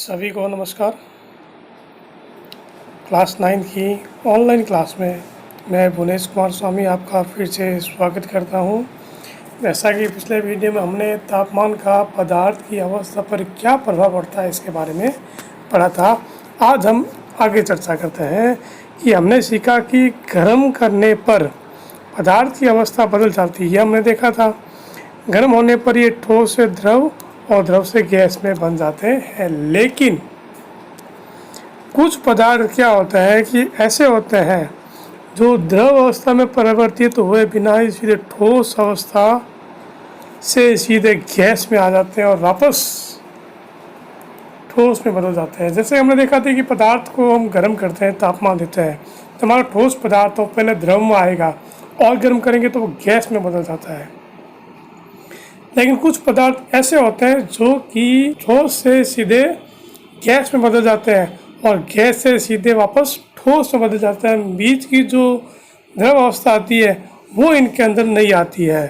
सभी को नमस्कार। क्लास 9 की ऑनलाइन क्लास में मैं भुवनेश कुमार स्वामी आपका फिर से स्वागत करता हूं। जैसा कि पिछले वीडियो में हमने तापमान का पदार्थ की अवस्था पर क्या प्रभाव पड़ता है इसके बारे में पढ़ा था। आज हम आगे चर्चा करते हैं कि हमने सीखा कि गर्म करने पर पदार्थ की अवस्था बदल जाती है। हमने देखा था गर्म होने पर ये ठोस से द्रव और द्रव से गैस में बन जाते हैं, लेकिन कुछ पदार्थ क्या होता है कि ऐसे होते हैं जो द्रव अवस्था में परिवर्तित हुए बिना ही सीधे ठोस अवस्था से सीधे गैस में आ जाते हैं और वापस ठोस में बदल जाते हैं। जैसे हमने देखा था कि पदार्थ को हम गर्म करते हैं, तापमान देते हैं, तो हमारा ठोस पदार्थ तो पहले द्रव में आएगा और गर्म करेंगे तो वो गैस में बदल जाता है। लेकिन कुछ पदार्थ ऐसे होते हैं जो कि ठोस से सीधे गैस में बदल जाते हैं और गैस से सीधे वापस ठोस में बदल जाते हैं। बीच की जो द्रव अवस्था आती है वो इनके अंदर नहीं आती है।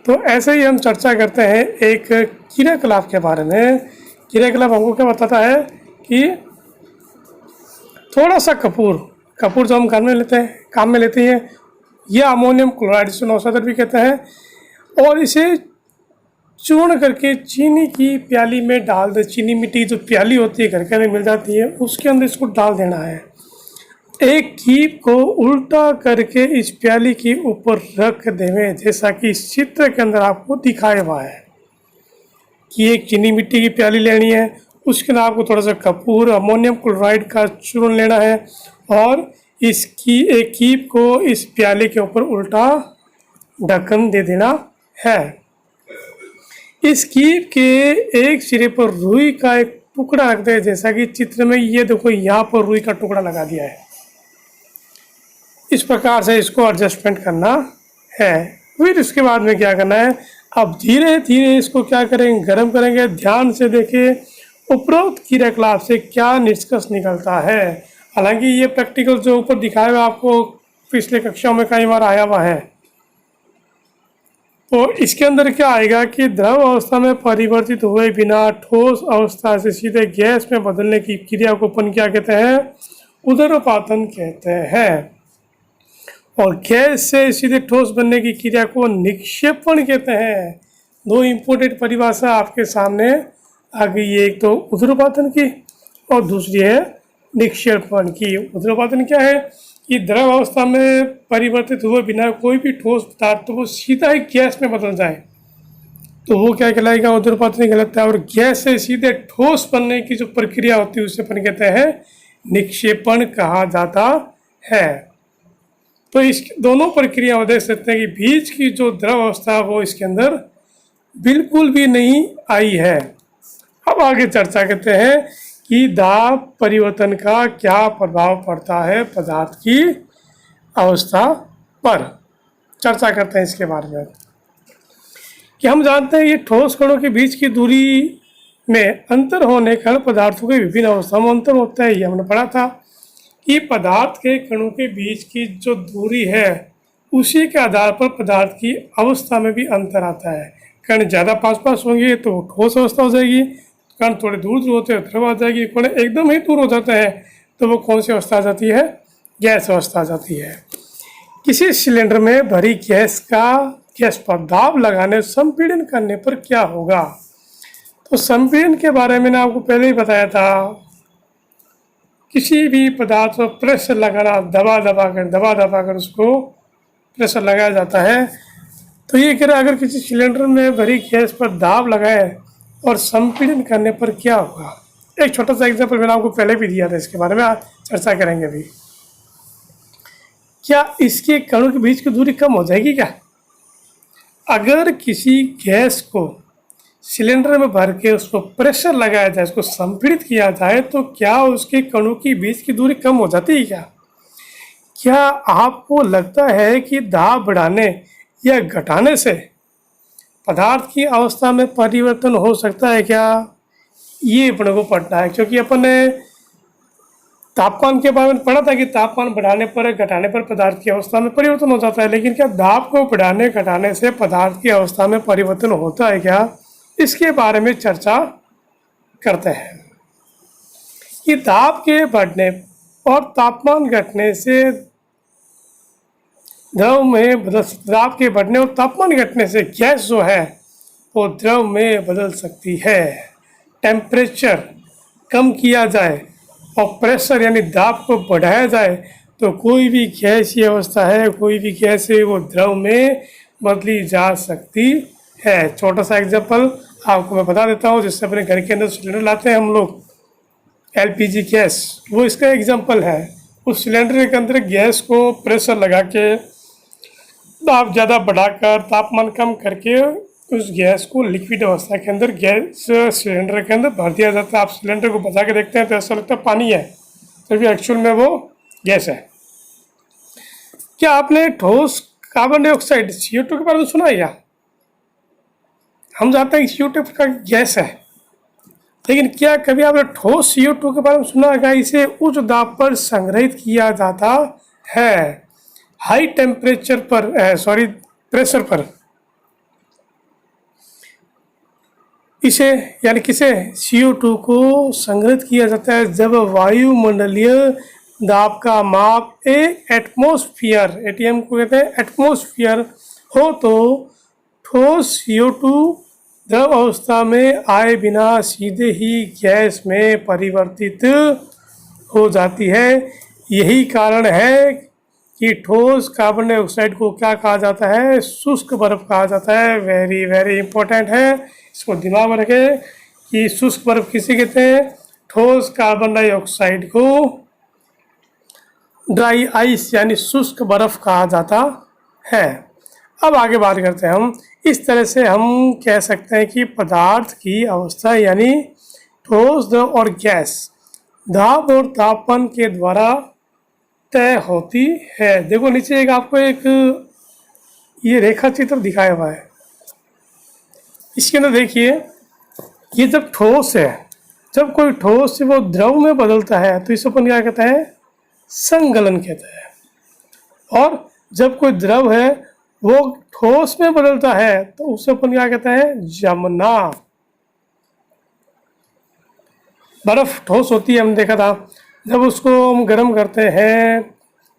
तो ऐसे ही हम चर्चा करते हैं एक क्रियाकलाप के बारे में। क्रियाकलाप हमको क्या बताता है कि थोड़ा सा कपूर जो हम काम में लेते हैं, यह अमोनियम क्लोराइड जिसे नौशादर भी कहते हैं, और इसे चूर्ण करके चीनी की प्याली में डाल दे। चीनी मिट्टी जो प्याली होती है घर के अंदर मिल जाती है, उसके अंदर इसको डाल देना है। एक कीप को उल्टा करके इस प्याली के ऊपर रख देवें, जैसा कि इस चित्र के अंदर आपको दिखाया हुआ है कि एक चीनी मिट्टी की प्याली लेनी है, उसके अंदर आपको थोड़ा सा कपूर अमोनियम क्लोराइड का चूर्ण लेना है और इसकी एक कीप को इस प्याली के ऊपर उल्टा ढक्कन दे देना है। इस कीप के एक सिरे पर रुई का एक टुकड़ा रख दे, जैसा कि चित्र में ये देखो यहाँ पर रुई का टुकड़ा लगा दिया है। इस प्रकार से इसको एडजस्टमेंट करना है। फिर इसके बाद में क्या करना है, अब धीरे धीरे इसको क्या करेंगे, गर्म करेंगे। ध्यान से देखिए उपरोक्त क्रियाकलाप से क्या निष्कर्ष निकलता है। हालांकि ये प्रैक्टिकल जो ऊपर दिखाया हुआ आपको पिछले कक्षाओं में कई बार आया हुआ है। तो इसके अंदर क्या आएगा कि द्रव अवस्था में परिवर्तित हुए बिना ठोस अवस्था से सीधे गैस में बदलने की क्रिया को अपन क्या कहते हैं, उदरपातन कहते हैं, और गैस से सीधे ठोस बनने की क्रिया को निक्षेपण कहते हैं। दो इम्पोर्टेंट परिभाषा आपके सामने आ गई है, एक तो उदरपातन की और दूसरी है निक्षेपण की। उदरपातन क्या है कि द्रव अवस्था में परिवर्तित हुए बिना कोई भी ठोस पदार्थ तो वो सीधा ही गैस में बदल जाए तो वो क्या कहलाएगा, उदरपातन कहलाता है। और गैस से सीधे ठोस बनने की जो प्रक्रिया होती है उसे अपन कहते हैं निक्षेपण कहा जाता है। तो इस दोनों प्रक्रिया में देख सकते हैं कि बीच की जो द्रव अवस्था वो इसके अंदर बिल्कुल भी नहीं आई है। अब आगे चर्चा करते हैं कि दाब परिवर्तन का क्या प्रभाव पड़ता है पदार्थ की अवस्था पर। चर्चा करते हैं इसके बारे में कि हम जानते हैं ये ठोस कणों के बीच की दूरी में अंतर होने के कारण पदार्थों के विभिन्न अवस्थाओं में अंतर होता है। ये हमने पढ़ा था कि पदार्थ के कणों के बीच की जो दूरी है उसी के आधार पर पदार्थ की अवस्था में भी अंतर आता है। कण ज़्यादा पास होंगे तो ठोस अवस्था हो जाएगी, कण थोड़े दूर होते हैं द्रव आ जाएगी, कण एकदम ही दूर हो जाते हैं तो वो कौन सी अवस्था आ जाती है, गैस अवस्था आ जाती है। किसी सिलेंडर में भरी गैस पर दाब लगाने संपीड़न करने पर क्या होगा। तो संपीड़न के बारे में आपको पहले ही बताया था। किसी भी पदार्थ पर प्रेशर लगाना, दबा दबा कर उसको प्रेशर लगाया जाता है। तो ये कह रहा है अगर किसी सिलेंडर में भरी गैस पर दाब लगाए और संपीड़न करने पर क्या होगा। एक छोटा सा एग्जांपल मैंने आपको पहले भी दिया था, इसके बारे में चर्चा करेंगे अभी। क्या इसके कणों के बीच की दूरी कम हो जाएगी क्या? अगर किसी गैस को सिलेंडर में भर के उस पर प्रेशर लगाया जाए, उसको संपीड़ित किया जाए, तो क्या उसके कणों के बीच की दूरी कम हो जाती है क्या? क्या आपको लगता है कि दाब बढ़ाने या घटाने से पदार्थ की अवस्था में परिवर्तन हो सकता है क्या? ये अपने को पढ़ना है, क्योंकि अपन ने तापमान के बारे में पढ़ा था कि तापमान बढ़ाने पर घटाने पर पदार्थ की अवस्था में परिवर्तन हो जाता है। लेकिन क्या दाब को बढ़ाने घटाने से पदार्थ की अवस्था में परिवर्तन होता है क्या, इसके बारे में चर्चा करते हैं। कि दाब के बढ़ने और तापमान घटने से द्रव में बदल दाब के बढ़ने और तापमान घटने से गैस जो है वो द्रव में बदल सकती है। टेम्परेचर कम किया जाए और प्रेशर यानी दाब को बढ़ाया जाए तो कोई भी गैसीय अवस्था है, कोई भी गैस है, वो द्रव में बदली जा सकती है। छोटा सा एग्जांपल आपको मैं बता देता हूँ, जिससे अपने घर के अंदर सिलेंडर लाते हैं हम लोग, एलपीजी गैस, वो इसका एग्जांपल है। उस सिलेंडर के अंदर गैस को प्रेशर लगा के दाब ज़्यादा बढ़ाकर तापमान कम करके उस गैस को लिक्विड अवस्था के अंदर गैस सिलेंडर के अंदर भर दिया जाता है। आप सिलेंडर को बचा के देखते हैं तो ऐसा लगता है पानी है, तभी एक्चुअल में वो गैस है। क्या आपने ठोस कार्बन डाइऑक्साइड CO2 के बारे में सुना है? या हम जानते हैं कि CO2 का गैस है, लेकिन क्या कभी आपने ठोस CO2 के बारे में सुना है? इसे उच्च दाब पर संग्रहित किया जाता है, हाई टेम्परेचर पर प्रेशर पर। इसे यानी किसे CO2 को संग्रहित किया जाता है जब वायुमंडलीय दाब का माप एटमॉस्फेयर, ATM को कहते हैं एटमॉस्फेयर हो तो ठोस CO2 द्रव अवस्था में आए बिना सीधे ही गैस में परिवर्तित हो जाती है। यही कारण है कि ठोस कार्बन डाइऑक्साइड को क्या कहा जाता है? शुष्क बर्फ कहा जाता है। वेरी वेरी इंपॉर्टेंट है, इसको दिमाग में रखें कि शुष्क बर्फ किसे कहते हैं? ठोस कार्बन डाइऑक्साइड को ड्राई आइस यानी शुष्क बर्फ कहा जाता है। अब आगे बात करते हैं हम। इस तरह से हम कह सकते हैं कि पदार्थ की अवस्था यानी ठोस, द्रव और गैस दाब और तापमान के द्वारा तय होती है। देखो नीचे आपको एक ये रेखा चित्र दिखाया हुआ है, इसके अंदर देखिए, ये जब ठोस है, जब कोई ठोस से वो द्रव में बदलता है तो इसे अपन क्या कहते हैं? संगलन कहते हैं। और जब कोई द्रव है वो ठोस में बदलता है तो उसे अपन क्या कहते हैं? जमना। बर्फ ठोस होती है, हमने देखा था, जब उसको हम गर्म करते हैं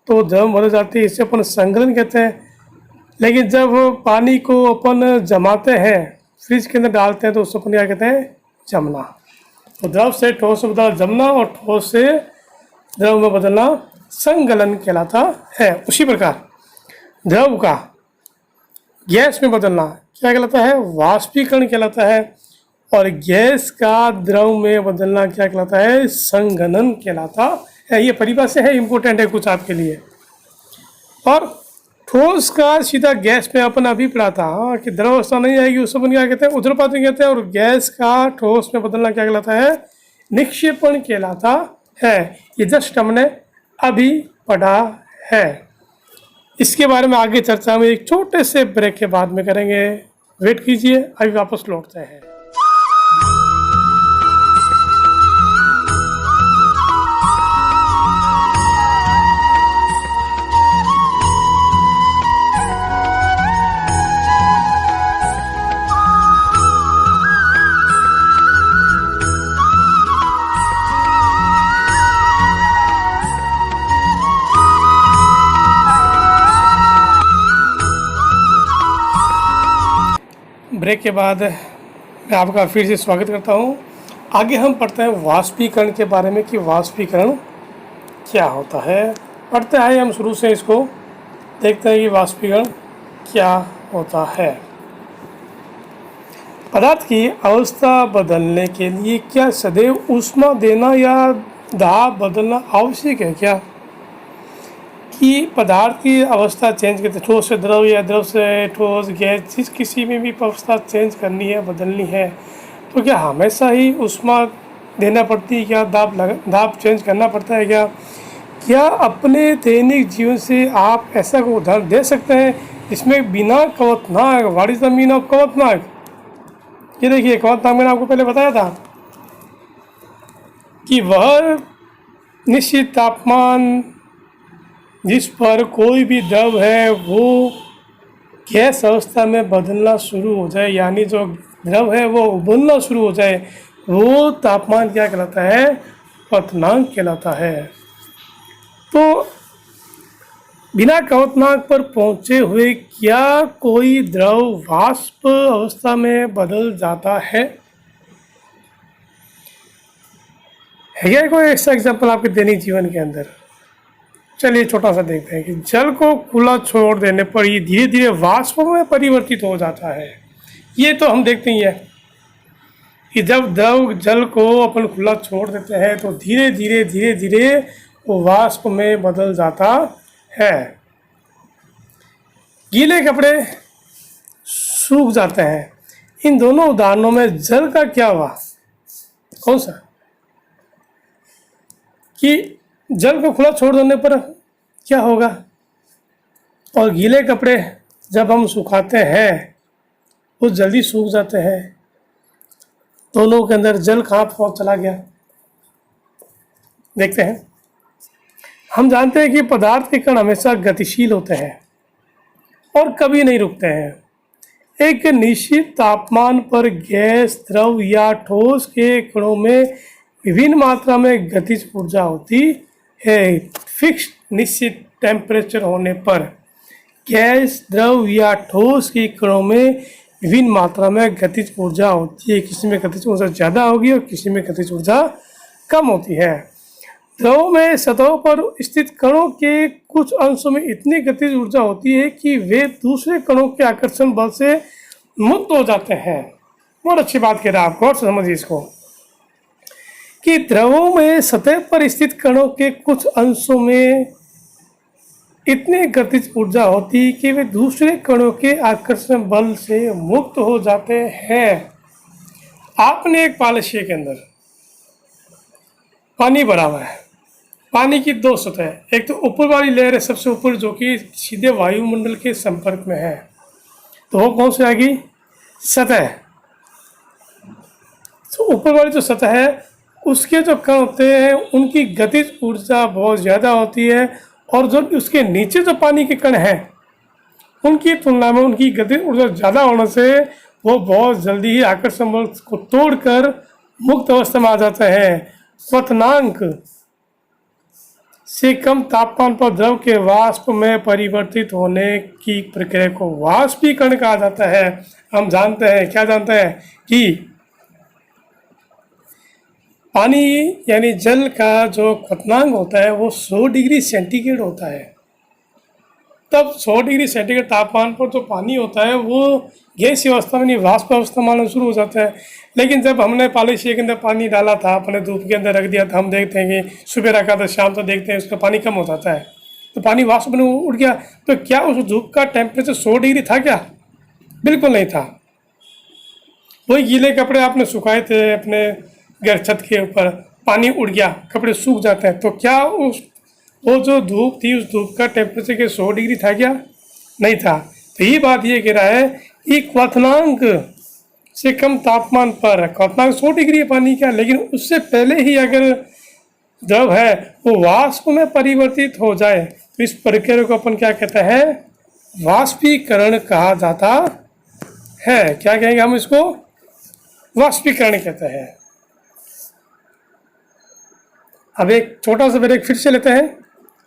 तो द्रव बदल जाती है, इसे अपन संगलन कहते हैं। लेकिन जब पानी को अपन जमाते हैं, फ्रिज के अंदर डालते हैं तो उसको अपन क्या कहते हैं? जमना। तो द्रव से ठोस में बदलना जमना और ठोस से द्रव में बदलना संगलन कहलाता है। उसी प्रकार द्रव का गैस में बदलना क्या कहलाता है? वाष्पीकरण कहलाता है। और गैस का द्रव में बदलना क्या कहलाता है? संघनन कहलाता है। ये परिभाषा है, इंपॉर्टेंट है कुछ आपके लिए। और ठोस का सीधा गैस में अपन अभी पढ़ा था कि द्रव अवस्था नहीं आएगी, उस अपन क्या कहते हैं? ऊर्ध्वपातन कहते हैं। और गैस का ठोस में बदलना क्या कहलाता है? निक्षेपण कहलाता है। ये जस्ट हमने अभी पढ़ा है। इसके बारे में आगे चर्चा में एक छोटे से ब्रेक के बाद में करेंगे। वेट कीजिए, अभी वापस लौटते हैं। ब्रेक के बाद मैं आपका फिर से स्वागत करता हूं। आगे हम पढ़ते हैं वाष्पीकरण के बारे में कि वाष्पीकरण क्या होता है। पढ़ते हैं हम शुरू से, इसको देखते हैं कि वाष्पीकरण क्या होता है। पदार्थ की अवस्था बदलने के लिए क्या सदैव ऊष्मा देना या दाब बदलना आवश्यक है? क्या कि पदार्थ की अवस्था चेंज करते, ठोस से द्रव या द्रव से ठोस, गैस, जिस किसी में भी अवस्था चेंज करनी है, बदलनी है, तो क्या हमेशा ही ऊष्मा देना पड़ती है? क्या दाब चेंज करना पड़ता है? क्या अपने दैनिक जीवन से आप ऐसा को उदाहरण दे सकते हैं जिसमें बिना कवचनाक, what is the mean of कवचनाक? ये देखिए, कवचनाक मैंने आपको पहले बताया था कि वह निश्चित तापमान जिस पर कोई भी द्रव है वो गैस अवस्था में बदलना शुरू हो जाए, यानी जो द्रव है वो उबलना शुरू हो जाए, वो तापमान क्या कहलाता है? क्वथनांक कहलाता है। तो बिना क्वथनांक पर पहुंचे हुए क्या कोई द्रव वाष्प अवस्था में बदल जाता है क्या कोई ऐसा एग्जाम्पल आपके दैनिक जीवन के अंदर? चलिए छोटा सा देखते हैं कि जल को खुला छोड़ देने पर ये धीरे धीरे वाष्प में परिवर्तित हो जाता है। ये तो हम देखते ही है कि जब द्रव जल को अपन खुला छोड़ देते हैं तो धीरे धीरे वो वाष्प में बदल जाता है। गीले कपड़े सूख जाते हैं। इन दोनों उदाहरणों में जल का क्या हुआ? कौन सा? कि जल को खुला छोड़ देने पर क्या होगा और गीले कपड़े जब हम सुखाते हैं वो जल्दी सूख जाते हैं। दोनों के अंदर जल कहाँ पहुँच चला गया? देखते हैं। हम जानते हैं कि पदार्थ के कण हमेशा गतिशील होते हैं और कभी नहीं रुकते हैं। एक निश्चित तापमान पर गैस, द्रव या ठोस के कणों में विभिन्न मात्रा में गतिज ऊर्जा होती है। फिक्स निश्चित टेम्परेचर होने पर गैस, द्रव या ठोस के कणों में विभिन्न मात्रा में गतिज ऊर्जा होती है। किसी में गतिज ऊर्जा ज़्यादा होगी और किसी में गतिज ऊर्जा कम होती है। द्रव में सतहों पर स्थित कणों के कुछ अंशों में इतनी गतिज ऊर्जा होती है कि वे दूसरे कणों के आकर्षण बल से मुक्त हो जाते हैं। बहुत अच्छी बात कह रहा है, आप गौर से समझिए इसको कि द्रवों में सतह पर स्थित कणों के कुछ अंशों में इतनी गतिज ऊर्जा होती है कि वे दूसरे कणों के आकर्षण बल से मुक्त हो जाते हैं। आपने एक पालशिए के अंदर पानी भरा हुआ है। पानी की दो सतह, एक तो ऊपर वाली लेयर है सबसे ऊपर जो कि सीधे वायुमंडल के संपर्क में है, तो वो कौन सी आ गई? सतह। तो ऊपर वाली जो सतह है उसके जो कण होते हैं उनकी गतिज ऊर्जा बहुत ज़्यादा होती है और जो उसके नीचे जो पानी के कण हैं उनकी तुलना में उनकी गतिज ऊर्जा ज़्यादा होने से वो बहुत जल्दी ही आकर्षण बल को तोड़कर मुक्त अवस्था में आ जाते हैं। क्वथनांक से कम तापमान पर द्रव के वाष्प में परिवर्तित होने की प्रक्रिया को वाष्पीकरण कहा जाता है। हम जानते हैं, क्या जानते हैं कि पानी यानी जल का जो क्वथनांक होता है वो 100 डिग्री सेंटीग्रेड होता है। तब 100 डिग्री सेंटीग्रेड तापमान पर जो पानी होता है वो गैसीय अवस्था में नहीं वाष्प अवस्था में आना शुरू हो जाता है। लेकिन जब हमने पालशिए के अंदर पानी डाला था, अपने धूप के अंदर रख दिया था, हम देखते हैं कि सुबह रखा था शाम तक देखते हैं उसका पानी कम हो जाता है, तो पानी वाष्प में उड़ गया। तो क्या उस धूप का टेम्परेचर 100 डिग्री था क्या? बिल्कुल नहीं था। वही गीले कपड़े आपने सुखाए थे अपने घर छत के ऊपर, पानी उड़ गया, कपड़े सूख जाते हैं, तो क्या वो जो धूप थी उस धूप का टेम्परेचर के 100 डिग्री था क्या? नहीं था। तो ये बात ये कह रहा है कि क्वथनांक से कम तापमान पर, क्वथनांक 100 डिग्री है पानी का, लेकिन उससे पहले ही अगर द्रव है वो वाष्प में परिवर्तित हो जाए तो इस प्रक्रिया को अपन क्या कहते हैं? वाष्पीकरण कहा जाता है। क्या कहेंगे हम इसको? वाष्पीकरण कहते हैं। अब एक छोटा सा ब्रेक फिर से लेते हैं,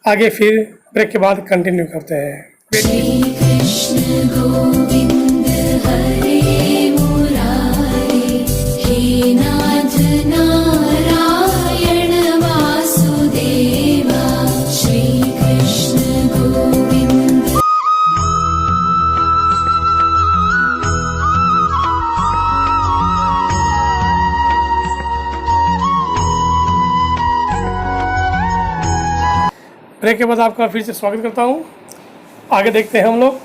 आगे फिर ब्रेक के बाद कंटिन्यू करते हैं। श्री कृष्ण गोविंद हरे मुरारे, हे नाथ नारायण वासुदेवा, श्री कृष्ण गोविंद। ब्रेक के बाद आपका फिर से स्वागत करता हूँ। आगे देखते हैं हम लोग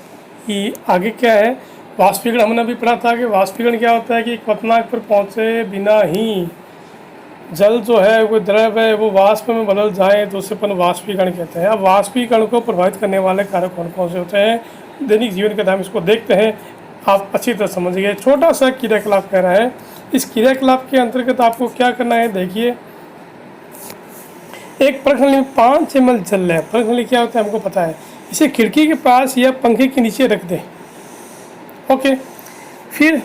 कि आगे क्या है। वाष्पीकरण हमने अभी पढ़ा था कि वाष्पीकरण क्या होता है कि क्वथनांक पर पहुँचे बिना ही जल जो है वो द्रव है वो वाष्प में बदल जाए तो उसे अपन वाष्पीकरण कहते हैं। अब वाष्पीकरण को प्रभावित करने वाले कारक कौन कौन से होते हैं दैनिक जीवन के हम इसको देखते हैं, आप अच्छी तरह समझिए। छोटा सा क्रियाकलाप कह रहा है, इस क्रियाकलाप के अंतर्गत आपको क्या करना है देखिए। एक प्रश्नली में 5 ml जल है। प्रश्नली क्या होता है हमको पता है, इसे खिड़की के पास या पंखे के नीचे रख दें। ओके, फिर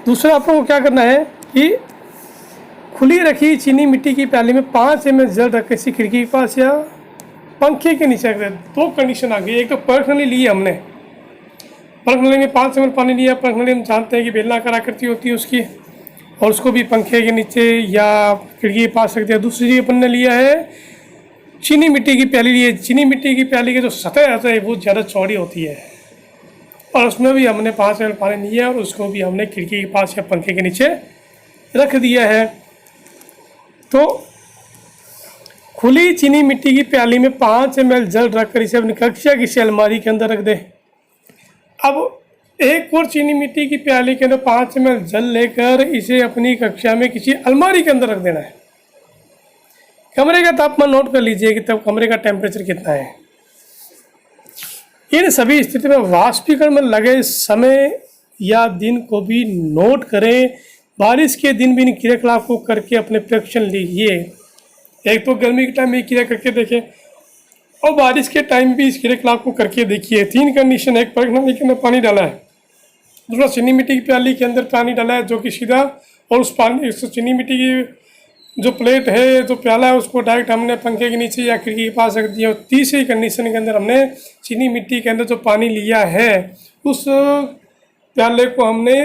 दूसरा आपको क्या करना है कि खुली रखी चीनी मिट्टी की प्याली में 5 ml जल रख कर इसी खिड़की के पास या पंखे के नीचे रख दे। दो कंडीशन आ गई। एक तो परख नली ली हमने, परख नली में 5 ml पानी लिया। परख नली हम जानते हैं कि बेलनाकार आकृति होती है उसकी, और उसको भी पंखे के नीचे या खिड़की के पास रख दिया। दूसरी चीज़ अपन ने लिया है चीनी मिट्टी की प्याली ली है। चीनी मिट्टी की प्याली की जो सतह रहता है वो ज़्यादा चौड़ी होती है, और उसमें भी हमने 5 ml पानी लिया और उसको भी हमने खिड़की के पास या पंखे के नीचे रख दिया है। तो खुली चीनी मिट्टी की प्याली में 5 ml जल रखकर इसे अपनी कक्षा की अलमारी के अंदर रख दे। अब एक और चीनी मिट्टी की प्याली के अंदर 5 ml जल लेकर इसे अपनी कक्षा में किसी अलमारी के अंदर रख देना है। कमरे का तापमान नोट कर लीजिए कि तब कमरे का टेम्परेचर कितना है। इन सभी स्थिति में वाष्पीकरण में लगे समय या दिन को भी नोट करें। बारिश के दिन भी इन क्रियाकलाप को करके अपने परीक्षण लीजिए। एक तो गर्मी के टाइम में क्रिया करके देखें और बारिश के टाइम भी इस क्रियाकलाप को करके देखिए। 3 कंडीशन, एक परख नली के अंदर पानी डाला है, दूसरा चीनी मिट्टी की प्याली के अंदर पानी डाला है जो कि सीधा, और उस पानी उस चीनी मिट्टी की जो प्लेट है, जो प्याला है, उसको डायरेक्ट हमने पंखे के नीचे या खिड़की के पास रख दिया। और तीसरी कंडीशन के अंदर हमने चीनी मिट्टी के अंदर जो पानी लिया है उस प्याले को हमने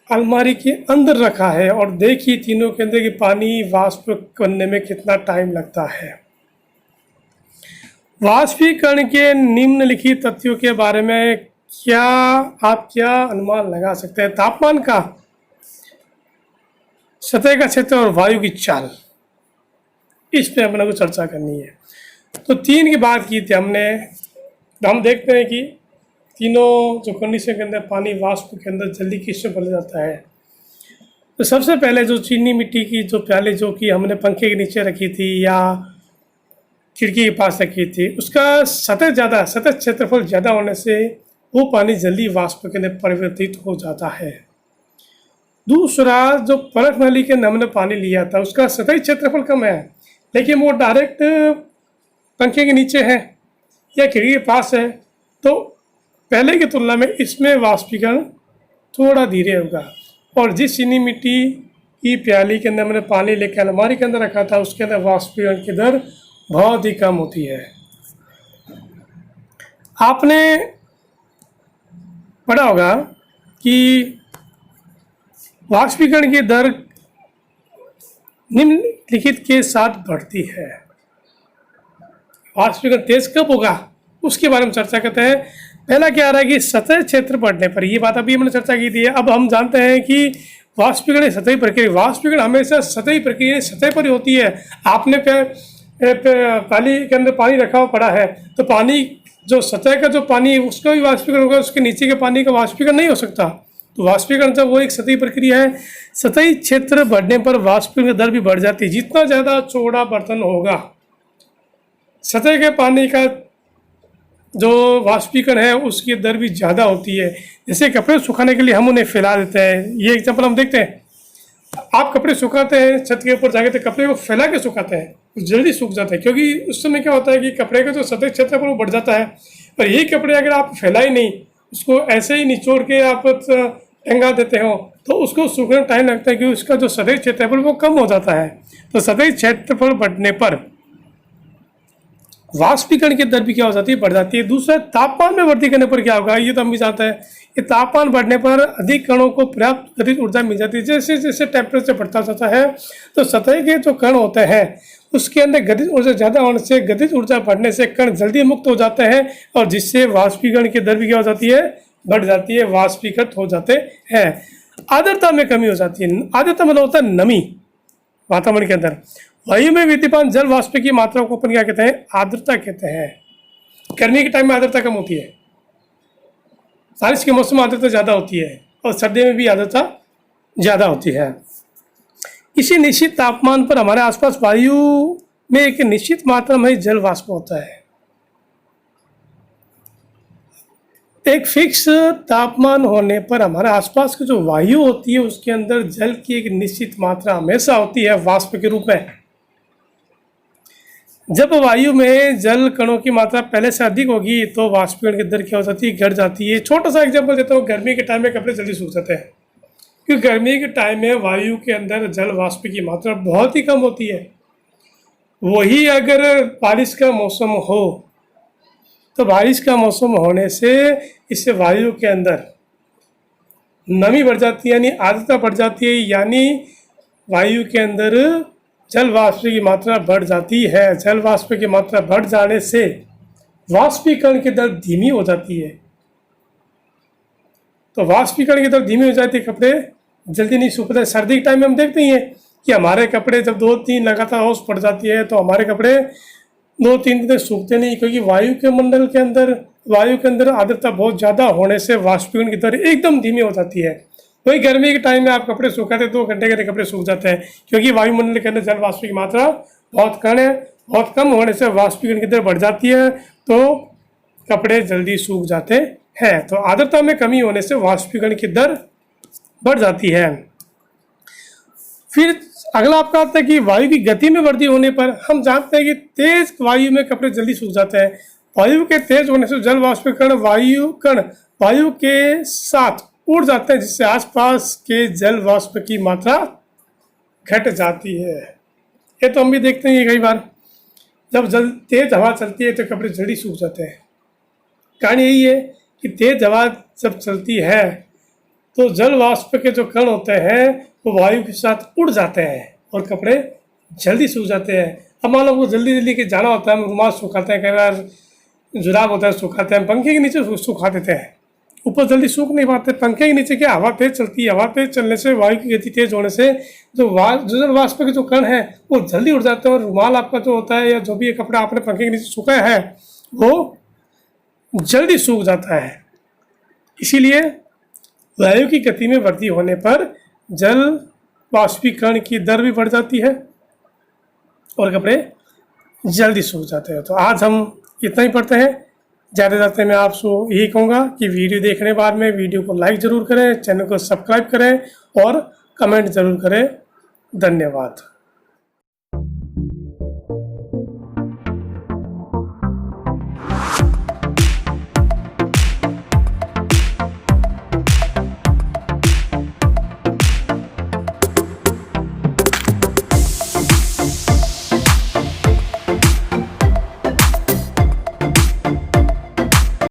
अलमारी के अंदर रखा है। और देखिए तीनों के अंदर कि पानी वाष्प करने में कितना टाइम लगता है। वाष्पीकरण के निम्नलिखित तथ्यों के बारे में आप क्या अनुमान लगा सकते हैं? तापमान का, सतह का क्षेत्र और वायु की चाल, इस पे हमने को चर्चा करनी है। तो 3 की बात की थी हमने। हम देखते हैं कि तीनों जो कंडीशन के अंदर पानी वाष्प के अंदर जल्दी किससे बदल जाता है। तो सबसे पहले जो चीनी मिट्टी की जो प्याली जो कि हमने पंखे के नीचे रखी थी या खिड़की के पास रखी थी, उसका सतह क्षेत्रफल ज़्यादा होने से वो पानी जल्दी वाष्प के अंदर परिवर्तित हो जाता है। दूसरा, जो परख नली के अंदर हमने पानी लिया था उसका सतही क्षेत्रफल कम है, लेकिन वो डायरेक्ट पंखे के नीचे है या खिड़की के पास है, तो पहले की तुलना में इसमें वाष्पीकरण थोड़ा धीरे होगा। और जिस चीनी मिट्टी की प्याली के अंदर हमने पानी लेकर अलमारी के अंदर रखा था उसके अंदर वाष्पीकरण की दर बहुत ही कम होती है। आपने पढ़ा होगा कि वाष्पीकरण की दर निम्नलिखित के साथ बढ़ती है। वाष्पीकरण तेज कब होगा उसके बारे में चर्चा करते हैं। पहला क्या आ रहा है कि सतह क्षेत्र बढ़ने पर, ये बात अभी हमने चर्चा की थी। अब हम जानते हैं कि वाष्पीकरण सतही प्रक्रिया, वाष्पीकरण हमेशा सतही प्रक्रिया सतह पर ही होती है। आपने प्याली के अंदर पानी रखा हुआ पड़ा है, तो पानी जो सतह का जो पानी है उसका भी वाष्पीकरण होगा, उसके नीचे के पानी का वाष्पीकरण नहीं हो सकता। तो वाष्पीकरण जब वो एक सतही प्रक्रिया है, सतही क्षेत्र बढ़ने पर वाष्पीकरण की दर भी बढ़ जाती है। जितना ज़्यादा चौड़ा बर्तन होगा, सतह के पानी का जो वाष्पीकरण है उसकी दर भी ज़्यादा होती है। जैसे कपड़े सुखाने के लिए हम उन्हें फैला देते हैं, ये एग्जाम्पल हम देखते हैं। आप कपड़े सुखाते हैं, छत के ऊपर जाके तो कपड़े को फैला के सुखाते हैं, जल्दी सूख जाता है, क्योंकि उस समय क्या होता है कि कपड़े का जो सतह क्षेत्र पर वो बढ़ जाता है। पर यही कपड़े अगर आप फैलाए नहीं, उसको ऐसे ही निचोड़ के आप टंगा देते हो, तो उसको सूखने में टाइम लगता है कि उसका जो सतही क्षेत्रफल वो कम हो जाता है। तो सतही क्षेत्रफल बढ़ने पर वाष्पीकरण की दर भी क्या हो जाती है, बढ़ जाती है। दूसरा, तापमान में वृद्धि करने पर क्या होगा, ये तो हम भी जानते हैं कि तापमान बढ़ने पर अधिक कणों को पर्याप्त गतिज ऊर्जा मिल जाती है। जैसे जैसे टेम्परेचर बढ़ता जाता है तो सतह के जो कण होते हैं उसके अंदर गतिज ऊर्जा ज़्यादा होने से, गतिज ऊर्जा बढ़ने से कण जल्दी मुक्त हो जाते हैं, और जिससे वाष्पीकरण की दर भी क्या हो जाती है, बढ़ जाती है, वाष्पीकृत हो जाते हैं। आर्द्रता में कमी हो जाती है। आर्द्रता मतलब होता है नमी वातावरण के अंदर। वायु में विद्यमान जल वाष्प की मात्रा को अपन क्या कहते हैं, आर्द्रता कहते हैं। गर्मी के टाइम में आर्द्रता कम होती है, बारिश के मौसम में आर्द्रता ज़्यादा होती है, और सर्दी में भी आर्द्रता ज़्यादा होती है। किसी निश्चित तापमान पर हमारे आसपास वायु में एक निश्चित मात्रा में जल वाष्प होता है। एक फिक्स तापमान होने पर हमारे आसपास की जो वायु होती है उसके अंदर जल की एक निश्चित मात्रा हमेशा होती है वाष्प के रूप में। जब वायु में जल कणों की मात्रा पहले से अधिक होगी तो वाष्पीकरण की दर क्या हो जाती है, घट जाती है। छोटा सा एग्जांपल देता हूँ, गर्मी के टाइम में कपड़े जल्दी सूख जाते हैं, क्योंकि गर्मी के टाइम में वायु के अंदर जल वाष्प की मात्रा बहुत ही कम होती है। वही अगर बारिश का मौसम हो तो बारिश का मौसम होने से इससे वायु के अंदर नमी बढ़ जाती है, यानी आर्द्रता बढ़ जाती है, यानी वायु के अंदर जल वाष्प की मात्रा बढ़ जाती है। जल वाष्प की मात्रा बढ़ जाने से वाष्पीकरण की दर धीमी हो जाती है। तो वाष्पीकरण की दर धीमी हो जाती है, कपड़े जल्दी नहीं सूखते। सर्दी के टाइम में हम देखते ही हैं कि हमारे कपड़े जब 2-3 लगातार ओस पड़ जाती है तो हमारे कपड़े 2-3 दिन तक सूखते नहीं, क्योंकि वायु के अंदर आर्द्रता बहुत ज़्यादा होने से वाष्पीकरण की दर एकदम धीमी हो जाती है। वही गर्मी के टाइम में आप कपड़े सुखाते 2 घंटे के कपड़े सूख जाते हैं, क्योंकि वायुमंडल के अंदर जल वाष्प की मात्रा बहुत कम होने से वाष्पीकरण की दर बढ़ जाती है, तो कपड़े जल्दी सूख जाते हैं। तो आर्द्रता में कमी होने से वाष्पीकरण की दर बढ़ जाती है। फिर अगला आपका आता है कि वायु की गति में वृद्धि होने पर हम जानते हैं कि तेज वायु में कपड़े जल्दी सूख जाते हैं। वायु के तेज होने से जल वाष्पीकरण वायु के साथ उड़ जाते हैं, जिससे आसपास के जल वाष्प की मात्रा घट जाती है। ये तो हम भी देखते हैं कई बार जब तेज हवा चलती है तो कपड़े जल्दी सूख जाते हैं। कारण यही है कि तेज हवा जब चलती है तो जल वाष्प के जो कण होते हैं वो वायु के साथ उड़ जाते हैं और कपड़े जल्दी सूख जाते हैं। अब मान लो आपको जल्दी के जाना होता है, हम रुमाल सुखाते हैं, कई बार जुराब होता है सुखाते हैं, पंखे के नीचे सुखा देते हैं, ऊपर जल्दी सूख नहीं पाते। पंखे के नीचे क्या हवा तेज चलती है, हवा तेज चलने से वायु की गति तेज होने से जो जल वाष्प के जो कण है वो जल्दी उड़ जाते हैं और रुमाल आपका जो होता है या जो भी कपड़ा आपने पंखे के नीचे सूखा है वो जल्दी सूख जाता है। इसीलिए वायु की गति में वृद्धि होने पर जल वाष्पीकरण की दर भी बढ़ जाती है और कपड़े जल्दी सूख जाते हैं। तो आज हम इतना ही पढ़ते हैं। ज़्यादा मैं आपसे यही कहूँगा कि वीडियो देखने के बाद में वीडियो को लाइक ज़रूर करें, चैनल को सब्सक्राइब करें और कमेंट ज़रूर करें। धन्यवाद।